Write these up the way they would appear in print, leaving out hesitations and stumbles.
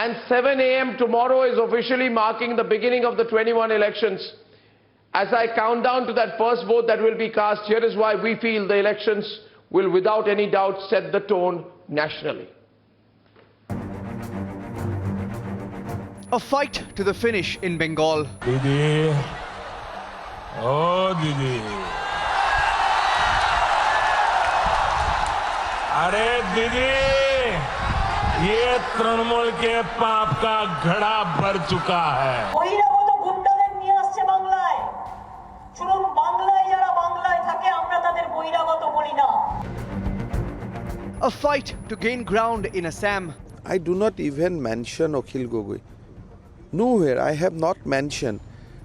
And 7 a.m. tomorrow is officially marking the beginning of the 21 elections. As I count down to that first vote that will be cast, here is why we feel the elections will without any doubt set the tone nationally. A fight to the finish in Bengal. Didi. Oh, Didi. अरे दीदी, ये तृणमूल के पाप का घड़ा भर चुका है। বহিরাগত গুন্ডাদের নিয়ে আসছে বাংলায়। শুনুন, বাংলায় যারা বাংলায় থাকে আমরা তাদের বহিরাগত বলি না। A fight to gain ground in Assam. I do not even mention Akhil Gogoi. Nowhere I have not mentioned.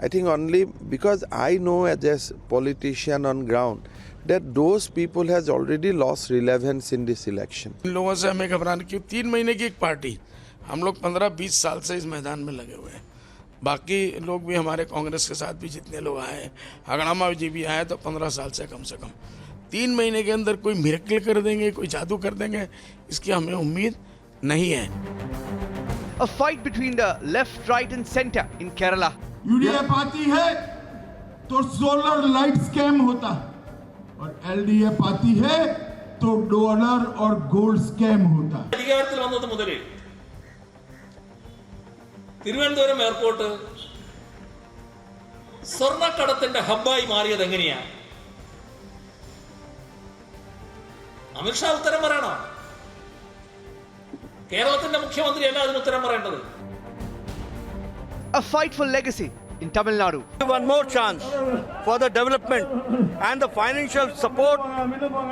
I think only because I know as a politician on ground that those people has already lost relevance in this election. इन लोगों से हमें घबराने क्यों? 3 महीने की एक party, हम लोग 15-20 साल से इस मैदान में लगे हुए हैं। बाकी लोग भी हमारे कांग्रेस के साथ भी जितने लोग आए हैं, हगड़ामा जी भी आए तो 15 साल से कम 3 महीने के अंदर कोई मिरेकल कर देंगे, कोई जादू कर देंगे, इसकी हमें उम्मीद नहीं है। A fight between the left, right and centre in Kerala. UDF आती है तो सोलर लाइट स्कैम होता है और एलडीएफ आती है तो डॉलर और गोल्ड स्कैम होता है। അധികാരത്തിൽ വന്നത് മുതൽ തിരുവനന്തപുരം എയർപോർട്ട് സ്വർണ്ണക്കടത്തിന്റെ ഹബ്ബായി മാറിയത് എങ്ങനെയാണ്? അമിത്ഷാ ഉത്തരം പറയണം. കേരളത്തിന്റെ മുഖ്യമന്ത്രിയല്ല അതിന് ഉത്തരം പറയേണ്ടത്. A fight for legacy in Tamil Nadu. One more chance for the development and the financial support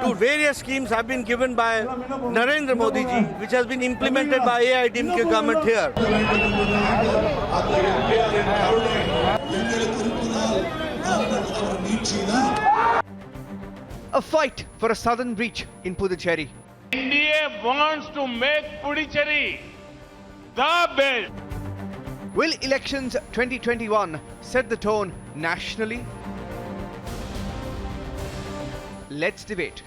to various schemes have been given by Narendra Modi ji, which has been implemented by AIDMK government here. A fight for a southern reach in Puducherry. India wants to make Puducherry the best. Will elections 2021 set the tone nationally? Let's debate.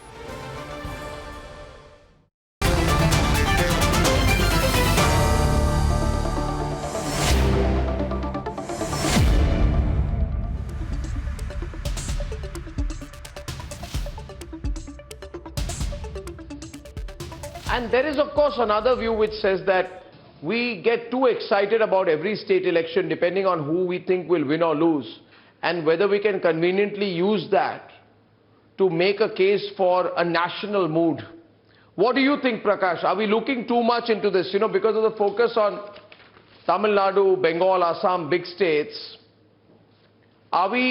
And there is, of course, another view which says that we get too excited about every state election depending on who we think will win or lose, and whether we can conveniently use that to make a case for a national mood. What do you think, Prakash? Are we looking too much into this? You know, because of the focus on Tamil Nadu, Bengal, Assam, big states, are we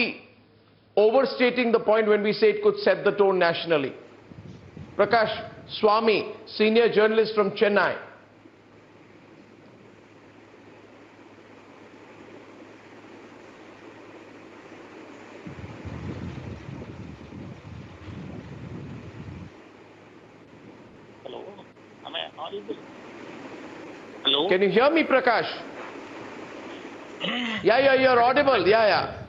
overstating the point when we say it could set the tone nationally? Prakash Swami, senior journalist from Chennai. Hello? Can you hear me, Prakash? Yeah, you're audible. Yeah.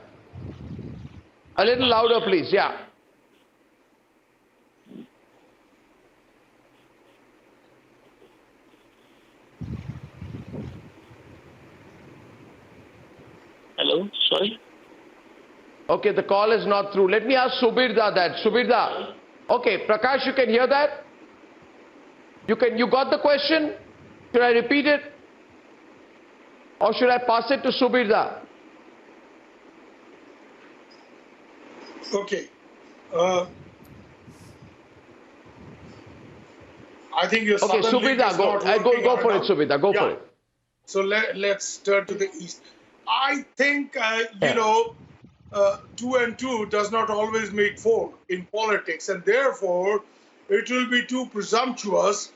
A little louder, please. Yeah. Hello? Sorry? Okay, the call is not through. Let me ask Subirda that. Subirda. Okay, Prakash, you can hear that? You got the question? Should I repeat it? Or should I pass it to Subirda? Okay. I think your Okay, southern link Subirda, is go not working, for it, Arnab. Subirda. Go for it. So let's turn to the east. I think, you know, 2 and 2 does not always make 4 in politics, and therefore it will be too presumptuous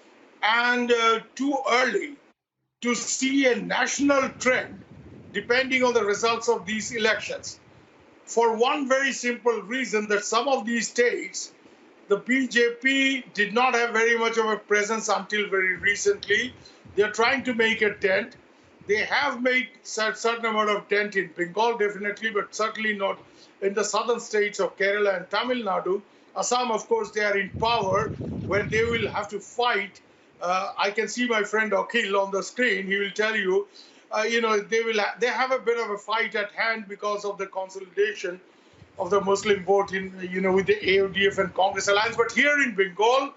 and too early to see a national trend depending on the results of these elections. For one very simple reason, that some of these states, the BJP did not have very much of a presence until very recently. They're trying to make a dent. They have made certain amount of dent in Bengal, definitely, but certainly not in the southern states of Kerala and Tamil Nadu. Assam, of course, they are in power, where they will have to fight I can see my friend Akhil on the screen. He will tell you, they have a bit of a fight at hand because of the consolidation of the Muslim vote with the AUDF and Congress alliance. But here in Bengal,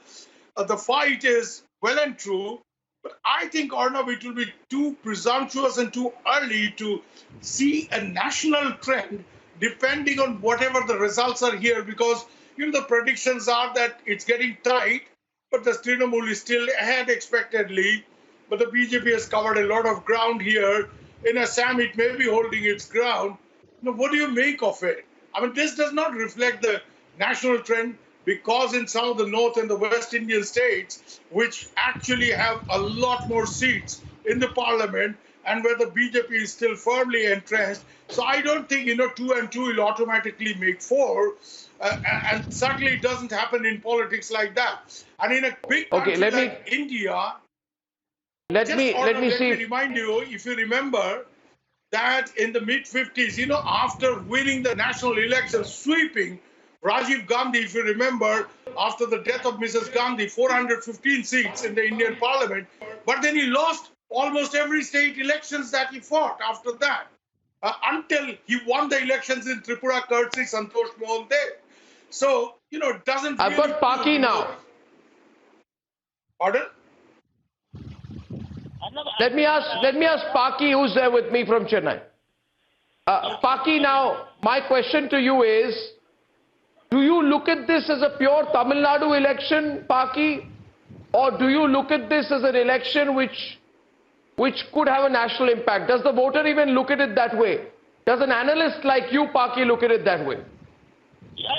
the fight is well and true. But I think, Arnab, it will be too presumptuous and too early to see a national trend depending on whatever the results are here, because the predictions are that it's getting tight, but the Trinamool is still ahead expectedly. But the BJP has covered a lot of ground here. In Assam, it may be holding its ground. What do you make of it? I mean, this does not reflect the national trend, because in some of the North and the West Indian states, which actually have a lot more seats in the parliament and where the BJP is still firmly entrenched. So I don't think, 2 and 2 will automatically make 4. And certainly it doesn't happen in politics like that. And in a big country like India, let me remind you, if you remember, that in the mid-50s, after winning the national election, sweeping Rajiv Gandhi, if you remember, after the death of Mrs. Gandhi, 415 seats in the Indian parliament. But then he lost almost every state elections that he fought after that, until he won the elections in Tripura, courtesy Santosh Mohan Dev. So, it doesn't I've really got Paki now. Pardon? Let me ask Paki, who's there with me from Chennai. Paki, now, my question to you is, do you look at this as a pure Tamil Nadu election, Paki? Or do you look at this as an election which could have a national impact? Does the voter even look at it that way? Does an analyst like you, Paki, look at it that way? Yeah,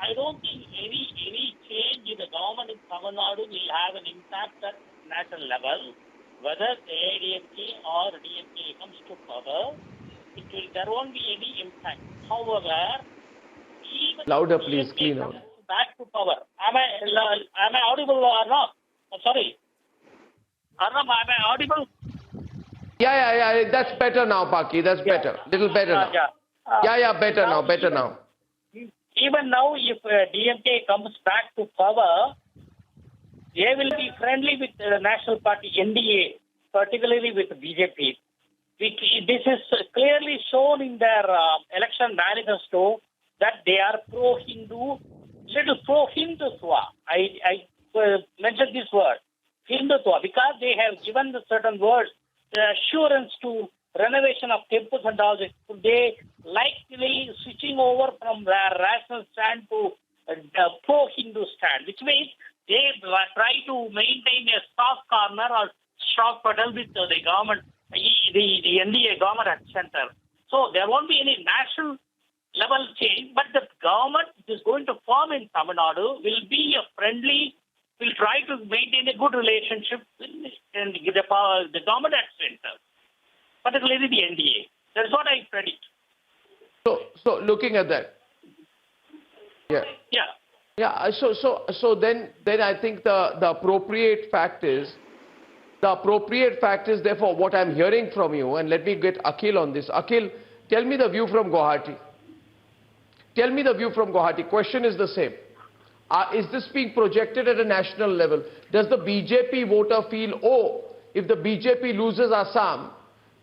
I don't think any change in the government in Tamil Nadu will have an impact at national level. Whether AIDMK or DMK comes to power, there won't be any impact. However, even louder, please, clean out. Back to power. Am I audible or not? Sorry. Arnab, am I audible? Yeah. That's better now, Paki. That's better. Little better now. Better now. Even now, if DMK comes back to power, they will be friendly with the National Party, NDA, particularly with BJP. This is clearly shown in their election manifesto that they are pro-Hindu, little pro-Hindutva. I mentioned this word, Hindutva, because they have given the certain words, the assurance to renovation of temples and all this. They likely switching over from their rational stand to pro-Hindu stand, which means they try to maintain a soft corner or soft pedal with the government, the NDA government at center. So there won't be any national level change, but the government is going to form in Tamil Nadu will try to maintain a good relationship with the government at center, particularly the NDA. That's what I predict. So looking at that. Yeah, so then I think the appropriate fact is, therefore, what I'm hearing from you, and let me get Akhil on this. Akhil, tell me the view from Guwahati. Question is the same. Is this being projected at a national level? Does the BJP voter feel, if the BJP loses Assam,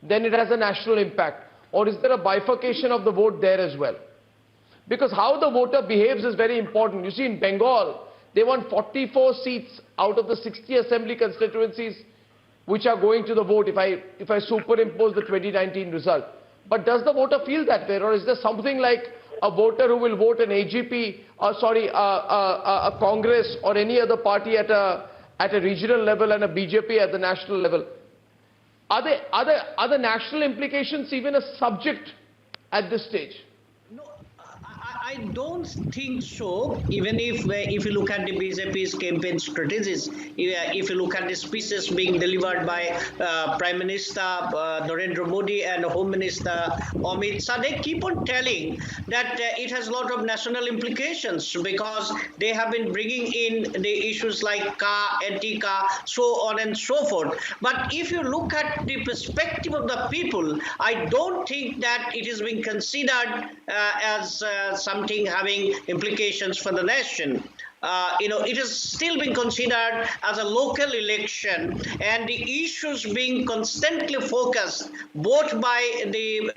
then it has a national impact? Or is there a bifurcation of the vote there as well? Because how the voter behaves is very important. You see, in Bengal, they won 44 seats out of the 60 assembly constituencies which are going to the vote if I superimpose the 2019 result. But does the voter feel that way, or is there something like a voter who will vote an AGP, a Congress or any other party at a regional level and a BJP at the national level? Are the national implications even a subject at this stage? I don't think so. Even if you look at the BJP's campaign strategies, if you look at the speeches being delivered by Prime Minister Narendra Modi and Home Minister Amit Shah, they keep on telling that it has a lot of national implications because they have been bringing in the issues like Ka, anti-Ka, so on and so forth. But if you look at the perspective of the people, I don't think that it is being considered as something having implications for the nation. it is still being considered as a local election, and the issues being constantly focused both by the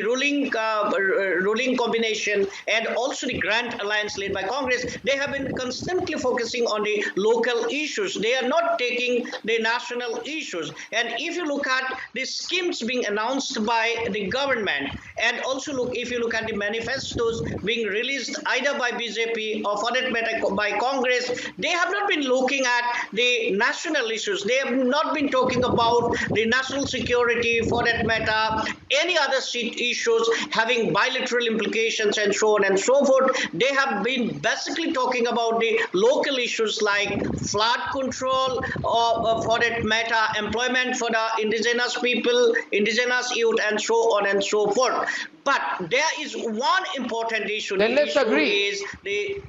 ruling combination and also the Grand Alliance led by Congress. They have been constantly focusing on the local issues. They are not taking the national issues. And if you look at the schemes being announced by the government, and also if you look at the manifestos being released either by BJP or for that matter by Congress, they have not been looking at the national issues. They have not been talking about the national security, for that matter, any other issues having bilateral implications and so on and so forth. They have been basically talking about the local issues like flood control, or for that matter, employment for the indigenous people, indigenous youth, and so on and so forth. But there is one important issue. Then let's agree. Is the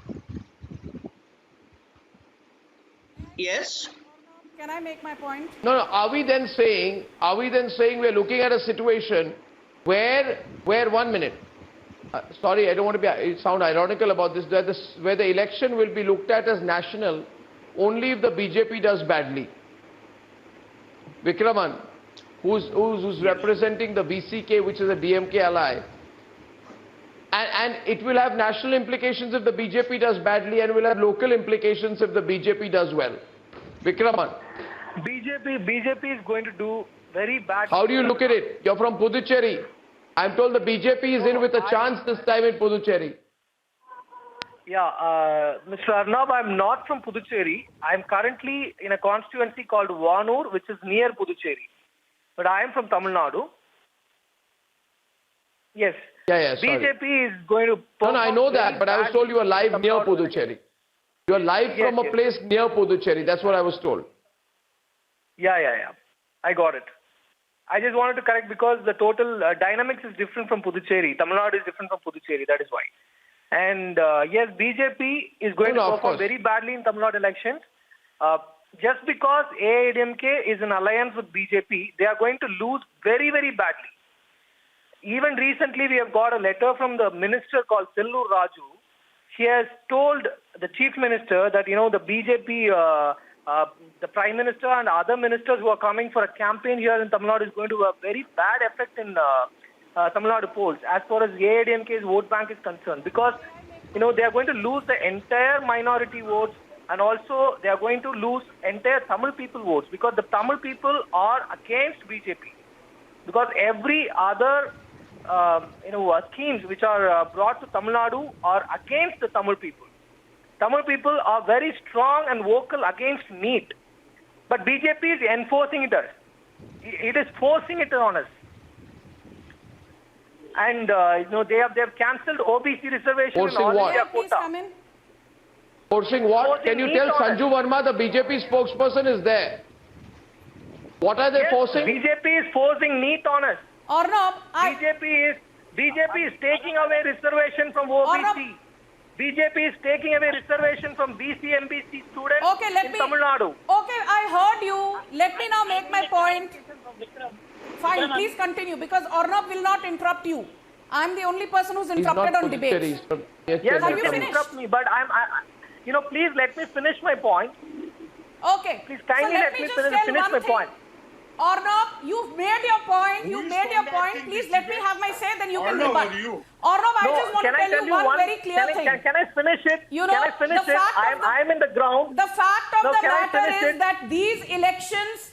yes. Can I make my point? No, are we then saying we're looking at a situation where 1 minute, sorry, I don't want to sound ironical about this, where the election will be looked at as national only if the BJP does badly. Vikraman, who's representing the VCK, which is a DMK ally, and it will have national implications if the BJP does badly, and will have local implications if the BJP does well. Vikraman. BJP is going to do very bad. How do you look at it? You're from Puducherry. I'm told the BJP is in with a chance this time in Puducherry. Yeah, Mr. Arnab, I'm not from Puducherry. I'm currently in a constituency called Vanur, which is near Puducherry. But I am from Tamil Nadu. Yes. Yeah, sorry. BJP is going to... No, I know that, but I was told you were live near Puducherry. You are live from a place near Puducherry. That's what I was told. Yeah. I got it. I just wanted to correct because the total dynamics is different from Puducherry. Tamil Nadu is different from Puducherry. That is why. And yes, BJP is going to perform very badly in Tamil Nadu elections. Just because AIDMK is in alliance with BJP, they are going to lose very, very badly. Even recently, we have got a letter from the minister called Sellur Raju. She has told the chief minister that, the BJP, the prime minister and other ministers who are coming for a campaign here in Tamil Nadu is going to have a very bad effect in Tamil Nadu polls as far as AIDMK's vote bank is concerned. Because, they are going to lose the entire minority votes, and also they are going to lose entire Tamil people votes, because the Tamil people are against BJP. Because every other schemes which are brought to Tamil Nadu are against the Tamil people. Tamil people are very strong and vocal against NEET. But BJP is enforcing it. It is forcing it on us. And, they have cancelled OBC reservation. Forcing what? Forcing what? Forcing Can you tell Sanju Verma, the BJP spokesperson, is there? What are they forcing? BJP is forcing NEET on us. Arnab, BJP is taking away reservation from OBC. BJP is taking away reservation from BC, MBC students in Tamil Nadu. Okay, I heard you. Let me now make my point. Fine, please continue, because Arnab will not interrupt you. I'm the only person who's interrupted on debates. Yes, you can interrupt me, but please let me finish my point. Okay. Please kindly let me finish my point. Arnab, you've made your point. Please let me have my say, then you can rebut. Arnab, I just want to tell you one very clear thing. Can I finish it? I'm in the ground. The fact of the matter is that these elections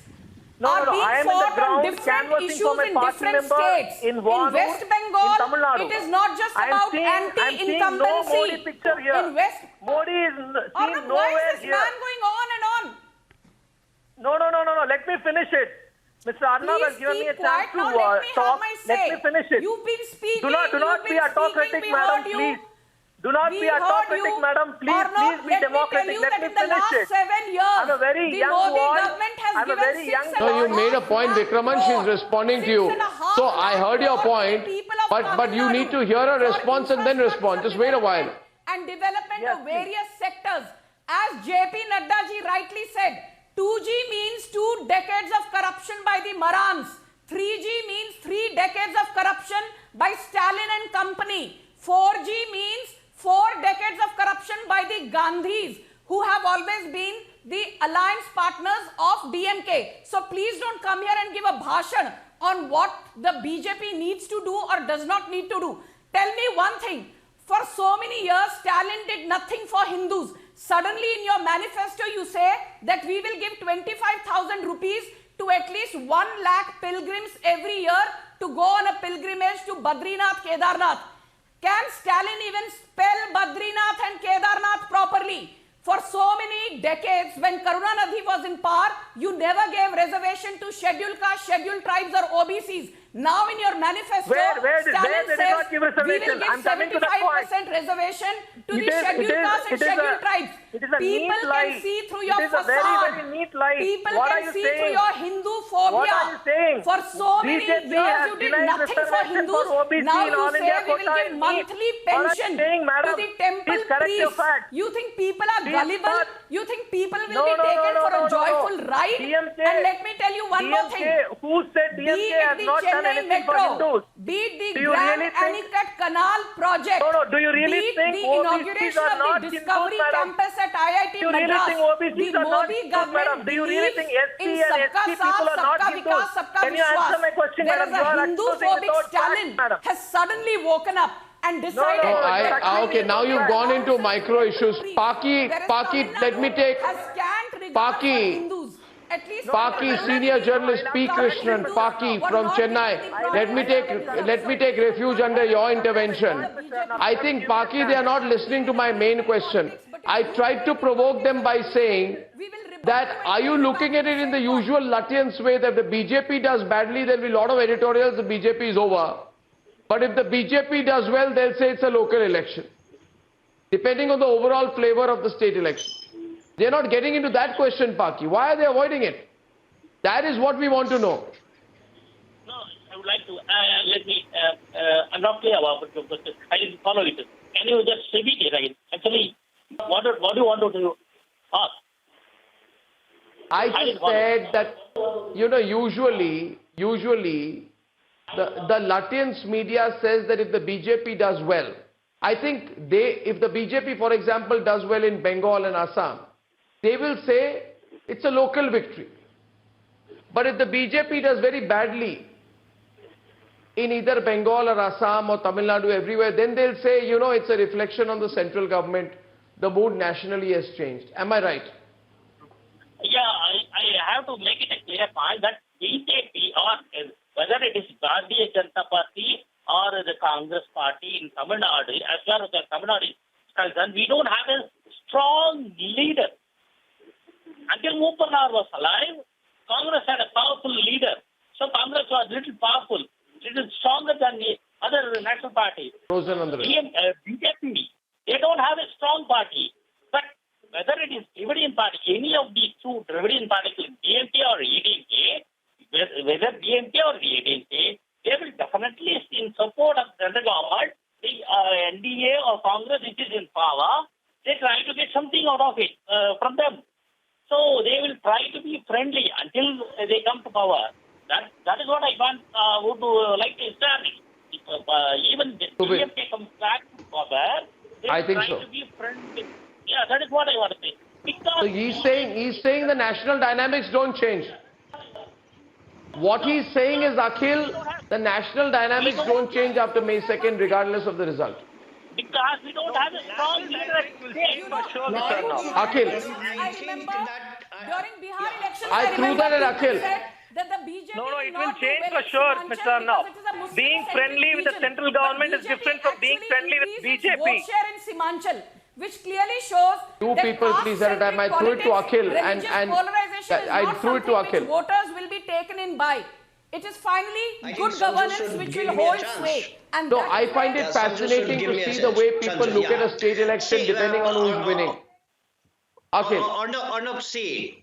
are being fought on different issues in different states. In West Bengal, it is not just about anti-incumbency. In West... Modi is seen Arnab, nowhere why is this here. man going on and on? No. Let me finish it. Mr. Arnab has given me a chance to talk. Let me finish it. You've been speaking. Do not be autocratic, madam, please. Do not be autocratic, madam. Please be democratic. Let me finish it. 7 years, I'm a very young boy. No, you made a point, Vikraman. She's responding to you. So I heard your point, but you need to hear a response and then respond. Just wait a while. And development of various sectors. As JP Nadda ji rightly said, 2G means 2 decades of corruption by the Marans. 3G means 3 decades of corruption by Stalin and company. 4G means 4 decades of corruption by the Gandhis, who have always been the alliance partners of DMK. So please don't come here and give a bhashan on what the BJP needs to do or does not need to do. Tell me one thing. For so many years, Stalin did nothing for Hindus. Suddenly in your manifesto, you say that we will give 25,000 rupees to at least 1 lakh pilgrims every year to go on a pilgrimage to Badrinath, Kedarnath. Can Stalin even spell Badrinath and Kedarnath properly? For so many decades, when Karunanidhi was in power, you never gave reservation to scheduled caste, scheduled tribes or OBCs. Now in your manifesto, Stalin says we will give 75% reservation to the scheduled caste and scheduled tribes. People can see through your facade. People can see through your Hindu phobia. For so many years you did nothing for Hindus. Now you say we will give monthly pension to the temple priests. You think people are gullible? You think people will be taken for a joyful ride? And let me tell you one more thing. Who said DMK has not done anything for Hindus? Beat the Grand Anicut Canal project. Do you really think the inauguration of the Discovery Campus at IIT Madras. The Modi government believes in Sabka Saath, Sabka Vikas, Sabka Vishwas. There is a Hindu-phobic Stalin has suddenly woken up and decided. Okay, now you've gone into micro issues. Paki, let me take Paki, senior journalist P. Krishnan, Paki from Chennai. Let me take refuge under your intervention. I think Paki, they are not listening to my main question. I tried to provoke them by saying that are you looking at it in the usual Latvians way that if the BJP does badly, there will be a lot of editorials, the BJP is over. But if the BJP does well, they'll say it's a local election, depending on the overall flavor of the state election. They're not getting into that question, Paki. Why are they avoiding it? That is what we want to know. No, I would like to, let me, I'm not clear about it, but I didn't follow it. Can you just repeat it again? Actually, what do you want to ask? I just said that, you know, usually the Latvians media says that if the BJP does well, I think if the BJP, for example, does well in Bengal and Assam, they will say it's a local victory. But if the BJP does very badly in either Bengal or Assam or Tamil Nadu, everywhere, then they'll say, you know, it's a reflection on the central government. The mood nationally has changed. Am I right? Yeah, I have to make it a clear point that BJP or whether it is Bharatiya Janata Party or the Congress Party in Tamil Nadu, as far as the Tamil Nadu is concerned, we don't have a strong leader. Until Moopanar was alive, Congress had a powerful leader. So Congress was a little powerful, little stronger than the other national parties. BJP, they don't have a strong party. But whether it is Dravidian party, any of these two Dravidian parties, DMK or ADMK, whether DMK or ADMK, they will definitely in support of the government, the NDA or Congress which is in power, they try to get something out of it from them. So they will try to be friendly until they come to power. That is what I want would like to establish. If, even the DMK comes back to power, they will try to be friendly. Yeah, that is what I want to say. Because so he's saying the national dynamics don't change. What he's saying is, Akhil, the national dynamics don't change after May 2nd, regardless of the result. Because we don't have a strong leader. Akhil. I remember during Bihar elections, I threw that at Akhil. That the BJP No, it will change for sure, Mr. Arnab. Being friendly with the central government is different from being friendly with BJP. Vote share in Simanchal, which clearly shows Two people, please, at a time. I threw it to Akhil, and I threw it to Akhil. Voters will be taken in by. It is finally good governance which will hold sway. And no, I find it fascinating to see the way people look at a state election depending on who's winning. Arnab, see,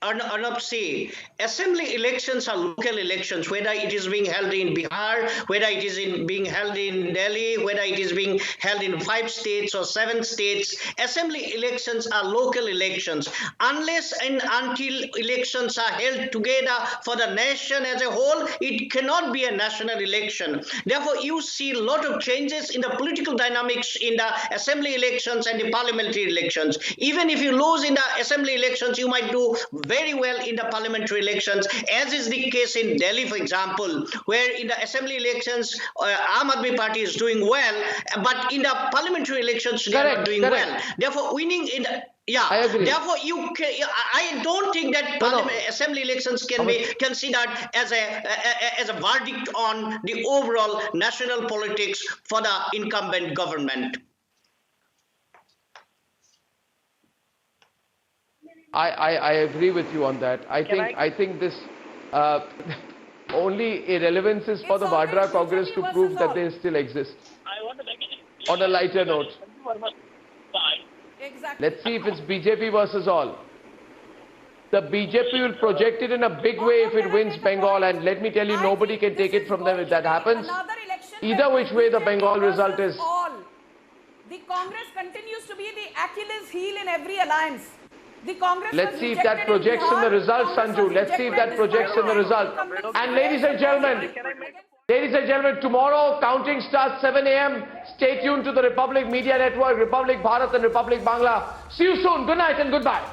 assembly elections are local elections, whether it is being held in Bihar, whether it is being held in Delhi, whether it is being held in 5 states or 7 states. Assembly elections are local elections. Unless and until elections are held together for the nation as a whole, it cannot be a national election. Therefore, you see a lot of changes in the political dynamics in the assembly elections and the parliamentary elections. Even if you lose in the assembly elections, you might do very well in the parliamentary elections, as is the case in Delhi, for example, where in the assembly elections, Aam Aadmi Party is doing well, but in the parliamentary elections, they are not doing well. Therefore, winning in the I agree. Therefore, I don't think that assembly elections can be considered as a verdict on the overall national politics for the incumbent government. I agree with you on that. I think this only irrelevance is for the Vadra Congress to prove that they still exist. On a lighter note. Exactly. Let's see if it's BJP versus all. The BJP will project it in a big way if it wins Bengal, and let me tell you, nobody can take it from them if that happens. Either which way the Bengal result is. The Congress continues to be the Achilles heel in every alliance. The Congress Let's see if that projects in the results, Sanju. Let's see if that projects in the result. And ladies and gentlemen, tomorrow counting starts 7 a.m. Stay tuned to the Republic Media Network, Republic Bharat and Republic Bangla. See you soon. Good night and goodbye.